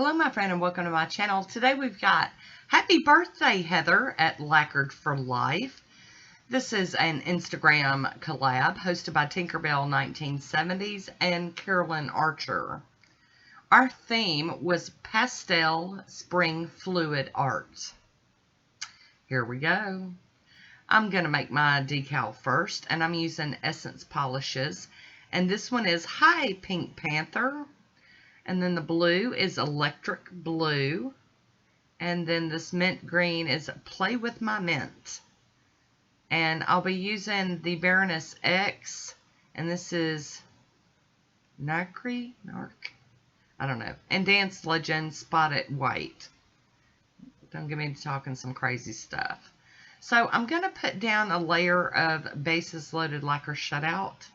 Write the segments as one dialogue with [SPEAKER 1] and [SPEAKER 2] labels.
[SPEAKER 1] Hello, my friend, and welcome to my channel. Today we've got Happy Birthday, Heather at Lacquered for Life. This is an Instagram collab hosted by Tinkerbell 1970s and Carolyn Archer. Our theme was Pastel Spring Fluid Art. Here we go. I'm going to make my decal first, and I'm using Essence Polishes. And this one is Hi Pink Panther. And then the blue is Electric Blue. And then this mint green is Play With My Mint. And I'll be using the Baroness X. And this is Narc, I don't know. And Dance Legend Spotted White. Don't get me talking some crazy stuff. So I'm going to put down a layer of Bases Loaded Lacquer Shutout,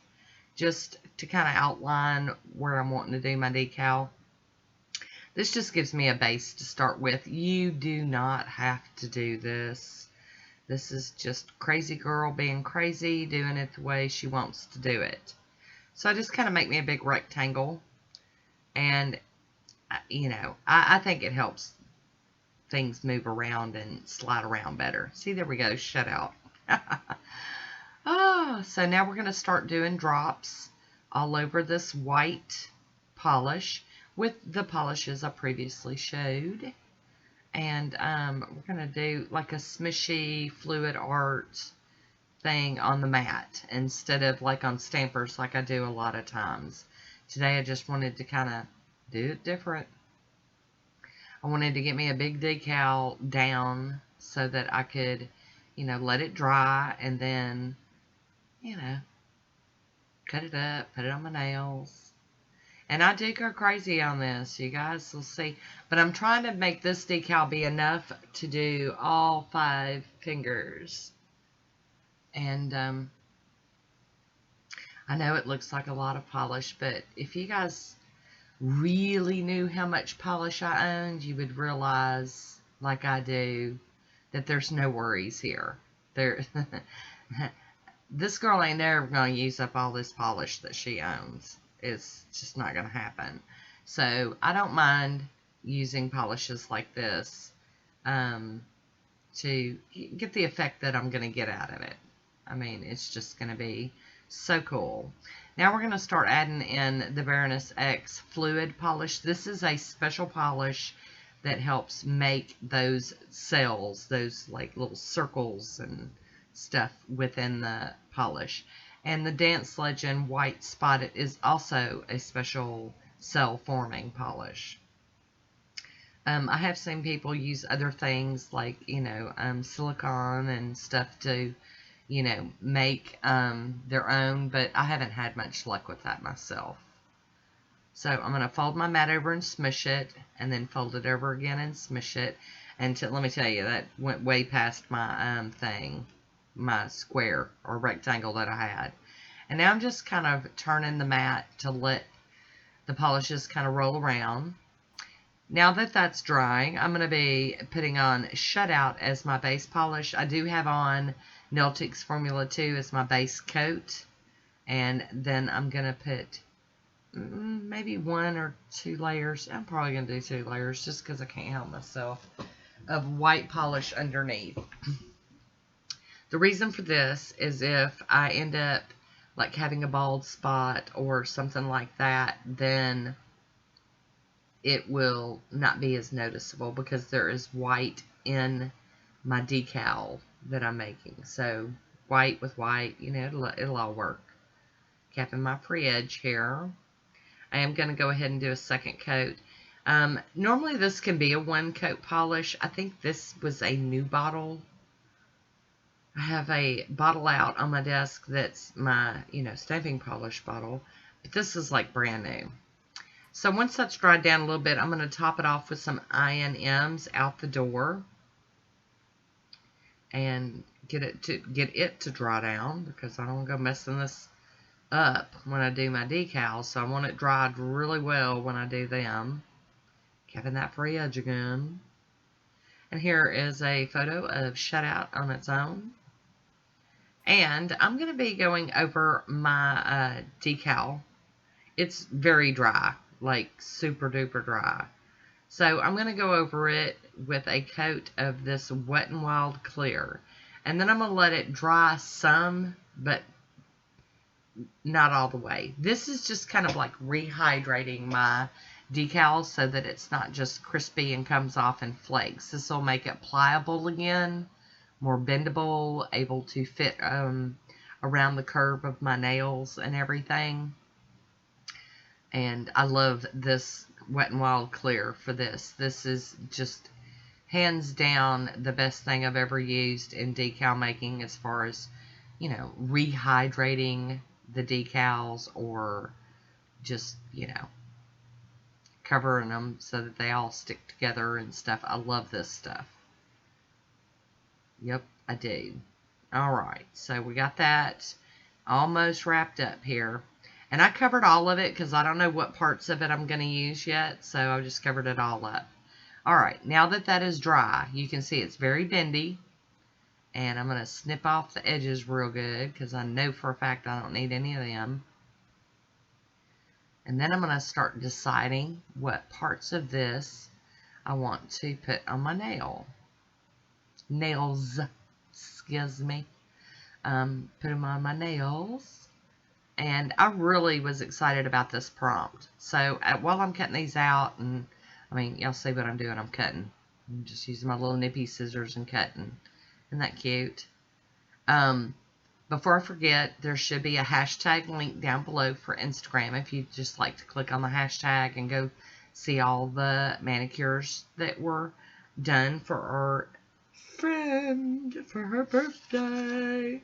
[SPEAKER 1] just to kind of outline where I'm wanting to do my decal. This just gives me a base to start with. You do not have to do this. This is just crazy girl being crazy, doing it the way she wants to do it. So I just kind of make me a big rectangle. And, you know, I think it helps things move around and slide around better. See, there we go, shut out. So now we're going to start doing drops all over this white polish with the polishes I previously showed. And we're going to do like a smushy fluid art thing on the mat instead of like on stampers like I do a lot of times. Today I just wanted to kind of do it different. I wanted to get me a big decal down so that I could, you know, let it dry and then, you know, cut it up, put it on my nails. And I do go crazy on this, you guys will see. But I'm trying to make this decal be enough to do all 5 fingers. And I know it looks like a lot of polish, but if you guys really knew how much polish I owned, you would realize, like I do, that there's no worries here. This girl ain't never going to use up all this polish that she owns. It's just not going to happen. So I don't mind using polishes like this to get the effect that I'm going to get out of it. I mean, it's just going to be so cool. Now we're going to start adding in the Baroness X fluid polish. This is a special polish that helps make those cells, those like little circles and stuff within the polish. And the Dance Legend White Spotted is also a special cell forming polish. I have seen people use other things like, you know, silicone and stuff to, you know, make their own, but I haven't had much luck with that myself. So I'm going to fold my mat over and smush it, and then fold it over again and smush it. And let me tell you, that went way past my my square or rectangle that I had. And now I'm just kind of turning the mat to let the polishes kind of roll around. Now that that's drying, I'm going to be putting on Shutout as my base polish. I do have on Nailtix Formula 2 as my base coat. And then I'm going to put maybe 1 or 2 layers. I'm probably going to do 2 layers just because I can't help myself, of white polish underneath. The reason for this is if I end up like having a bald spot or something like that, then it will not be as noticeable because there is white in my decal that I'm making. So white with white, you know, it'll all work. Capping my free edge here. I am going to go ahead and do a second coat. Normally this can be a 1-coat polish. I think this was a new bottle. I have a bottle out on my desk that's my, you know, stamping polish bottle. But this is like brand new. So once that's dried down a little bit, I'm going to top it off with some I&Ms out the door. And get it to dry down, because I don't want to go messing this up when I do my decals. So I want it dried really well when I do them. Keeping that free edge again. And here is a photo of Shutout on its own. And I'm going to be going over my decal. It's very dry, like super duper dry. So I'm going to go over it with a coat of this Wet n Wild Clear. And then I'm going to let it dry some, but not all the way. This is just kind of like rehydrating my decals so that it's not just crispy and comes off in flakes. This will make it pliable again, more bendable, able to fit around the curve of my nails and everything. And I love this Wet n Wild Clear for this. This is just hands down the best thing I've ever used in decal making as far as, you know, rehydrating the decals or just, you know, covering them so that they all stick together and stuff. I love this stuff. Yep, I do. Alright, so we got that almost wrapped up here. And I covered all of it because I don't know what parts of it I'm going to use yet, so I just covered it all up. Alright, now that that is dry, you can see it's very bendy. And I'm going to snip off the edges real good because I know for a fact I don't need any of them. And then I'm going to start deciding what parts of this I want to put on my nails. Excuse me. Put them on my nails. And I really was excited about this prompt. So while I'm cutting these out, and I mean, y'all see what I'm doing. I'm cutting. I'm just using my little nippy scissors and cutting. Isn't that cute? Before I forget, there should be a hashtag link down below for Instagram if you'd just like to click on the hashtag and go see all the manicures that were done for our friend for her birthday.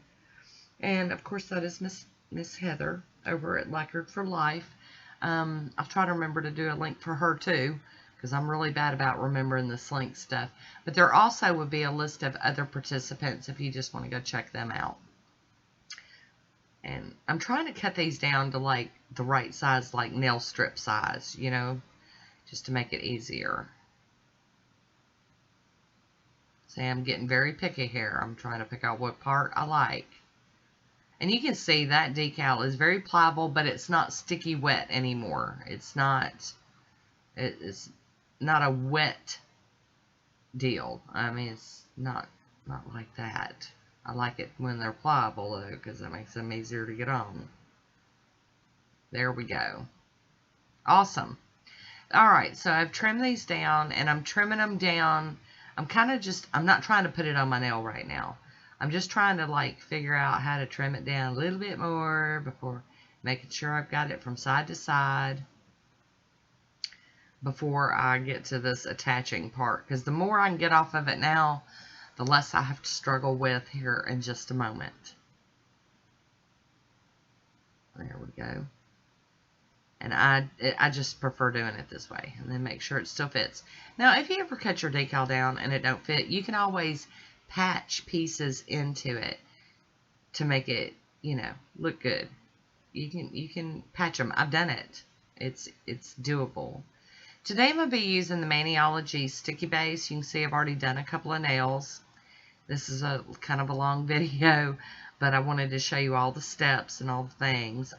[SPEAKER 1] And of course that is Miss Heather over at Lacquered for Life. I'll try to remember to do a link for her too, because I'm really bad about remembering this link stuff. But there also would be a list of other participants if you just want to go check them out. And I'm trying to cut these down to like the right size, like nail strip size, you know, just to make it easier. See, I'm getting very picky here. I'm trying to pick out what part I like. And you can see that decal is very pliable, but it's not sticky wet anymore. It's not a wet deal. I mean, it's not like that. I like it when they're pliable, though, because that makes them easier to get on. There we go. Awesome. Alright, so I've trimmed these down, and I'm trimming them down. I'm not trying to put it on my nail right now. I'm just trying to, like, figure out how to trim it down a little bit more before making sure I've got it from side to side before I get to this attaching part. Because the more I can get off of it now, the less I have to struggle with here in just a moment. There we go. And I just prefer doing it this way. And then make sure it still fits. Now, if you ever cut your decal down and it don't fit, you can always patch pieces into it to make it, you know, look good. You can patch them. I've done it. It's doable. Today I'm going to be using the Maniology sticky base. You can see I've already done a couple of nails. This is a kind of a long video, but I wanted to show you all the steps and all the things.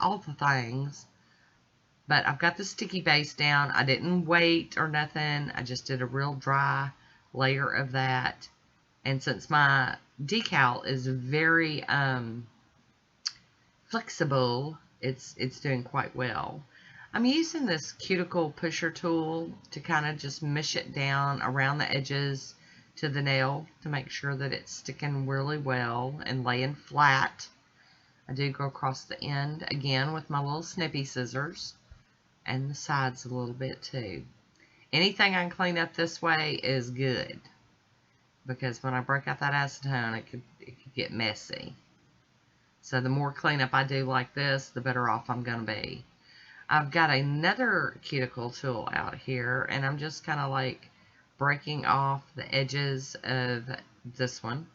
[SPEAKER 1] But I've got the sticky base down. I didn't wait or nothing. I just did a real dry layer of that. And since my decal is very flexible, it's doing quite well. I'm using this cuticle pusher tool to kind of just mush it down around the edges to the nail to make sure that it's sticking really well and laying flat. I do go across the end again with my little snippy scissors and the sides a little bit too. Anything I can clean up this way is good, because when I break out that acetone, it could get messy. So the more cleanup I do like this, the better off I'm going to be. I've got another cuticle tool out here, and I'm just kind of like breaking off the edges of this one.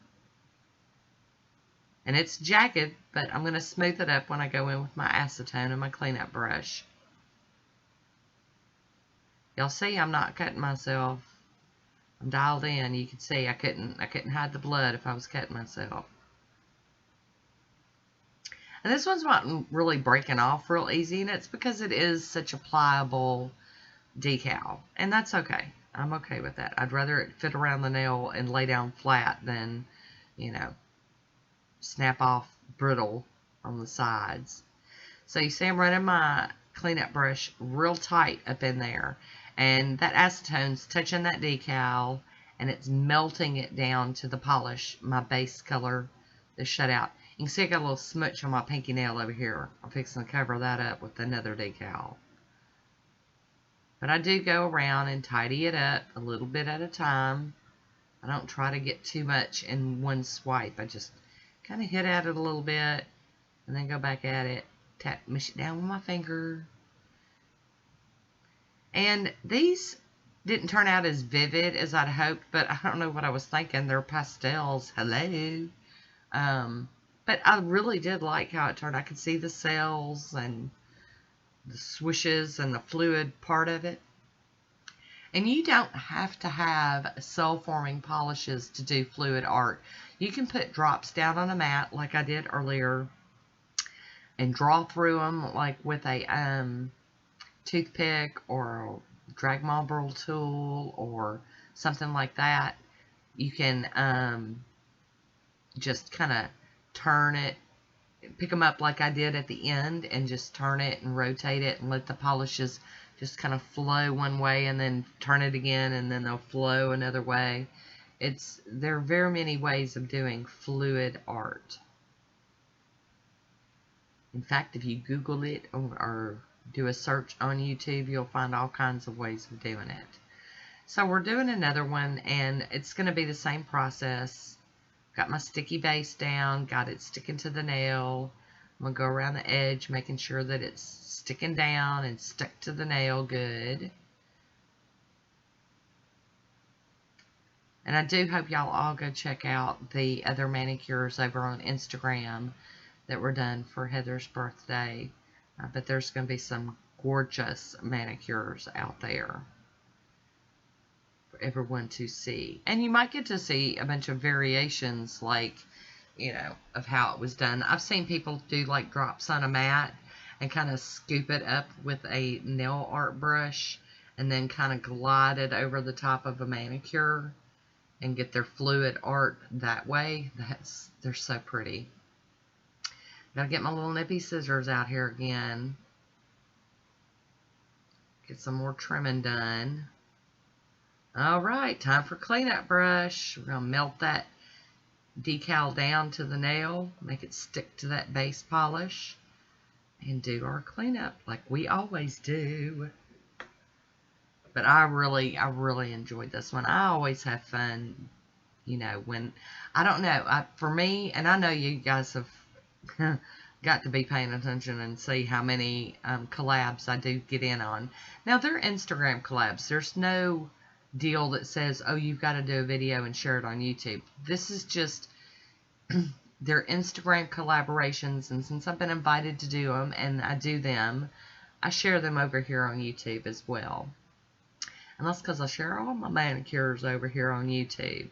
[SPEAKER 1] And it's jagged, but I'm going to smooth it up when I go in with my acetone and my cleanup brush. Y'all see I'm not cutting myself. I'm dialed in. You can see I couldn't hide the blood if I was cutting myself. And this one's not really breaking off real easy, and it's because it is such a pliable decal. And that's okay. I'm okay with that. I'd rather it fit around the nail and lay down flat than, you know, snap off brittle on the sides. So you see I'm running my cleanup brush real tight up in there, and that acetone's touching that decal, and it's melting it down to the polish, my base color, the shutout. You can see I got a little smudge on my pinky nail over here. I'm fixing to cover that up with another decal. But I do go around and tidy it up a little bit at a time. I don't try to get too much in one swipe. I just kind of hit at it a little bit and then go back at it. Mush it down with my finger. And these didn't turn out as vivid as I'd hoped, but I don't know what I was thinking. They're pastels. Hello. But I really did like how it turned. I could see the cells and the swishes and the fluid part of it. And you don't have to have cell-forming polishes to do fluid art. You can put drops down on a mat like I did earlier and draw through them like with a toothpick or a drag marble tool or something like that. You can just kind of turn it, pick them up like I did at the end and just turn it and rotate it and let the polishes just kind of flow one way and then turn it again and then they'll flow another way. There are very many ways of doing fluid art. In fact, if you Google it or do a search on YouTube, you'll find all kinds of ways of doing it. So we're doing another one, and it's going to be the same process. Got my sticky base down, got it sticking to the nail. I'm going to go around the edge, making sure that it's sticking down and stuck to the nail good. And I do hope y'all all go check out the other manicures over on Instagram that were done for Heather's birthday. But there's going to be some gorgeous manicures out there for everyone to see. And you might get to see a bunch of variations, like, you know, of how it was done. I've seen people do like drops on a mat and kind of scoop it up with a nail art brush and then kind of glide it over the top of a manicure and get their fluid art that way. They're so pretty. Gotta get my little nippy scissors out here again. Get some more trimming done. Alright, time for cleanup brush. We're gonna melt that decal down to the nail, make it stick to that base polish, and do our cleanup like we always do. But I really enjoyed this one. I always have fun, you know, when, I don't know, for me, and I know you guys have got to be paying attention and see how many collabs I do get in on. Now, they're Instagram collabs. There's no deal that says, oh, you've got to do a video and share it on YouTube. This is just their Instagram collaborations, and since I've been invited to do them and I do them, I share them over here on YouTube as well. And that's because I share all my manicures over here on YouTube,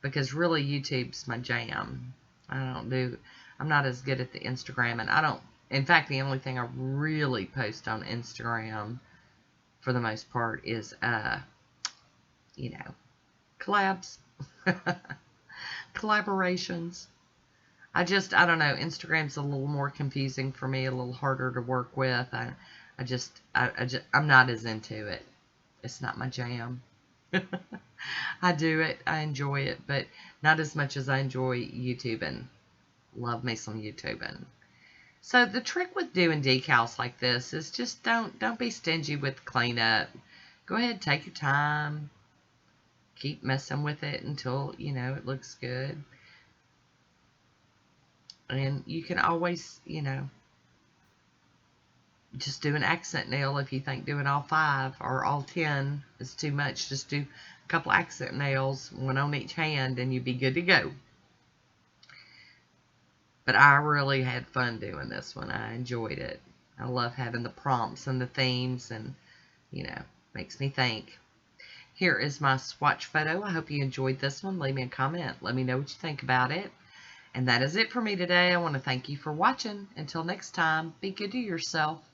[SPEAKER 1] because really YouTube's my jam. I'm not as good at the Instagram, and in fact, the only thing I really post on Instagram for the most part is, you know, collabs, collaborations. I don't know, Instagram's a little more confusing for me, a little harder to work with. I'm not as into it. It's not my jam. I do it, I enjoy it, but not as much as I enjoy YouTubing. Love me some YouTubing. So the trick with doing decals like this is just don't be stingy with cleanup. Go ahead, take your time. Keep messing with it until, you know, it looks good. And you can always, you know, just do an accent nail if you think doing all 5 or all 10 is too much. Just do a couple accent nails, one on each hand, and you'll be good to go. But I really had fun doing this one. I enjoyed it. I love having the prompts and the themes, and, you know, makes me think. Here is my swatch photo. I hope you enjoyed this one. Leave me a comment. Let me know what you think about it. And that is it for me today. I want to thank you for watching. Until next time, be good to yourself.